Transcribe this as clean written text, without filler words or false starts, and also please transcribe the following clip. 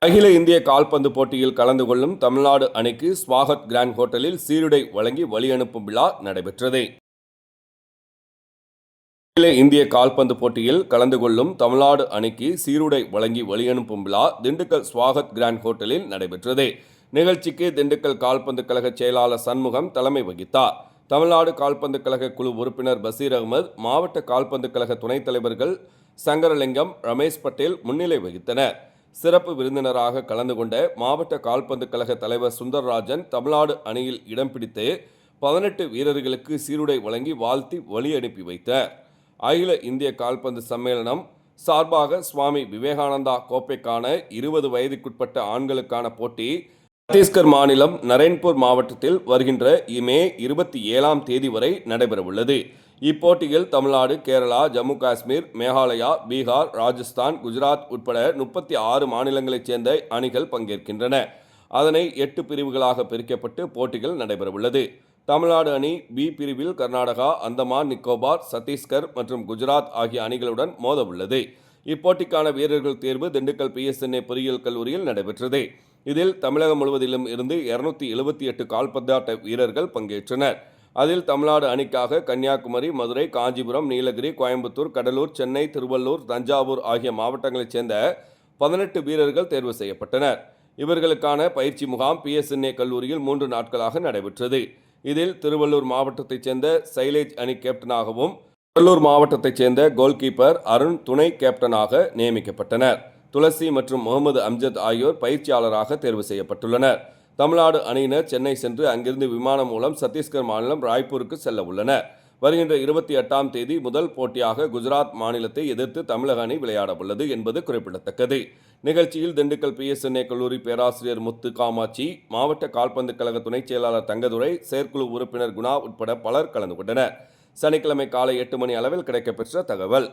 அகில இந்திய கால்பந்து போட்டியில் கலந்து கொள்ளும் தமிழ்நாடு அணிக்கு ஸ்வாகத் கிராண்ட் ஹோட்டலில் சீருடை வழங்கி வழியனுப்பும் விழா நடைபெற்றது. அகில இந்திய கால்பந்து போட்டியில் கலந்து கொள்ளும் தமிழ்நாடு அணிக்கு சீருடை வழங்கி வழியனுப்பும் விழா திண்டுக்கல் ஸ்வாகத் கிராண்ட் ஹோட்டலில் நடைபெற்றது. நிகழ்ச்சிக்கு திண்டுக்கல் கால்பந்து கழக செயலாளர் சண்முகம் தலைமை வகித்தார். தமிழ்நாடு கால்பந்து கழக குழு உறுப்பினர் பசீர் அகமது, மாவட்ட கால்பந்து கழக துணைத் தலைவர்கள் சங்கரலிங்கம், ரமேஷ் பட்டேல் முன்னிலை வகித்தனர். சிறப்பு விருந்தினராக கலந்து கொண்ட மாவட்ட கால்பந்து கழக தலைவர் சுந்தரராஜன் தமிழ்நாடு அணியில் இடம் பிடித்து 18 வீரர்களுக்கு சீருடை வழங்கி வாழ்த்தி வழி அனுப்பி வைத்தார். அகில இந்திய கால்பந்து சம்மேளனம் சார்பாக சுவாமி விவேகானந்தா கோப்பைக்கான 20 வயதுக்குட்பட்ட ஆண்களுக்கான போட்டி சத்தீஸ்கர் மாநிலம் நரேன்பூர் மாவட்டத்தில் வருகின்ற மே 27ஆம் தேதி வரை நடைபெறவுள்ளது. இப்போட்டியில் தமிழ்நாடு, கேரளா, ஜம்மு காஷ்மீர், மேகாலயா, பீகார், ராஜஸ்தான், குஜராத் உட்பட 36 மாநிலங்களைச் சேர்ந்த அணிகள் பங்கேற்கின்றன. அதனை 8 பிரிவுகளாக பிரிக்கப்பட்டு போட்டிகள் நடைபெறவுள்ளது. தமிழ்நாடு அணி பி பிரிவில் கர்நாடகா, அந்தமான் நிக்கோபார், சத்தீஸ்கர் மற்றும் குஜராத் ஆகிய அணிகளுடன் மோதவுள்ளது. இப்போட்டிக்கான வீரர்கள் தேர்வு திண்டுக்கல் PSNA பொறியியல் கல்லூரியில் நடைபெற்றது. இதில் தமிழகம் முழுவதிலும் இருந்து 278 கால்பந்தாட்ட வீரர்கள் பங்கேற்றனர். அதில் தமிழ்நாடு அணிக்காக கன்னியாகுமரி, மதுரை, காஞ்சிபுரம், நீலகிரி, கோயம்புத்தூர், கடலூர், சென்னை, திருவள்ளூர், தஞ்சாவூர் ஆகிய மாவட்டங்களைச் சேர்ந்த 18 வீரர்கள் தேர்வு செய்யப்பட்டனர். இவர்களுக்கான பயிற்சி முகாம் PSNA கல்லூரியில் 3 நாட்களாக நடைபெற்றது. இதில் திருவள்ளூர் மாவட்டத்தைச் சேர்ந்த சைலேஜ் அணி கேப்டனாகவும், கடலூர் மாவட்டத்தைச் சேர்ந்த கோல்கீப்பர் அருண் துணை கேப்டனாக நியமிக்கப்பட்டனர். துளசி மற்றும் முகமது அம்ஜத் ஆகியோர் பயிற்சியாளராக தேர்வு செய்யப்பட்டுள்ளனர். தமிழ்நாடு அணியினர் சென்னை சென்று அங்கிருந்து விமானம் மூலம் சத்தீஸ்கர் மாநிலம் ராய்ப்பூருக்கு செல்ல உள்ளனர். வருகின்ற 28ஆம் தேதி முதல் போட்டியாக குஜராத் மாநிலத்தை எதிர்த்து தமிழக அணி விளையாட உள்ளது என்பது குறிப்பிடத்தக்கது. நிகழ்ச்சியில் திண்டுக்கல் PSNA கல்லூரி பேராசிரியர் முத்து காமாட்சி, மாவட்ட கால்பந்து கழக துணைச் செயலாளர் தங்கதுரை, செயற்குழு உறுப்பினர் குணா உட்பட பலர் கலந்து கொண்டனர். சனிக்கிழமை காலை 8 மணி அளவில் கிடைக்கப்பெற்ற தகவல்.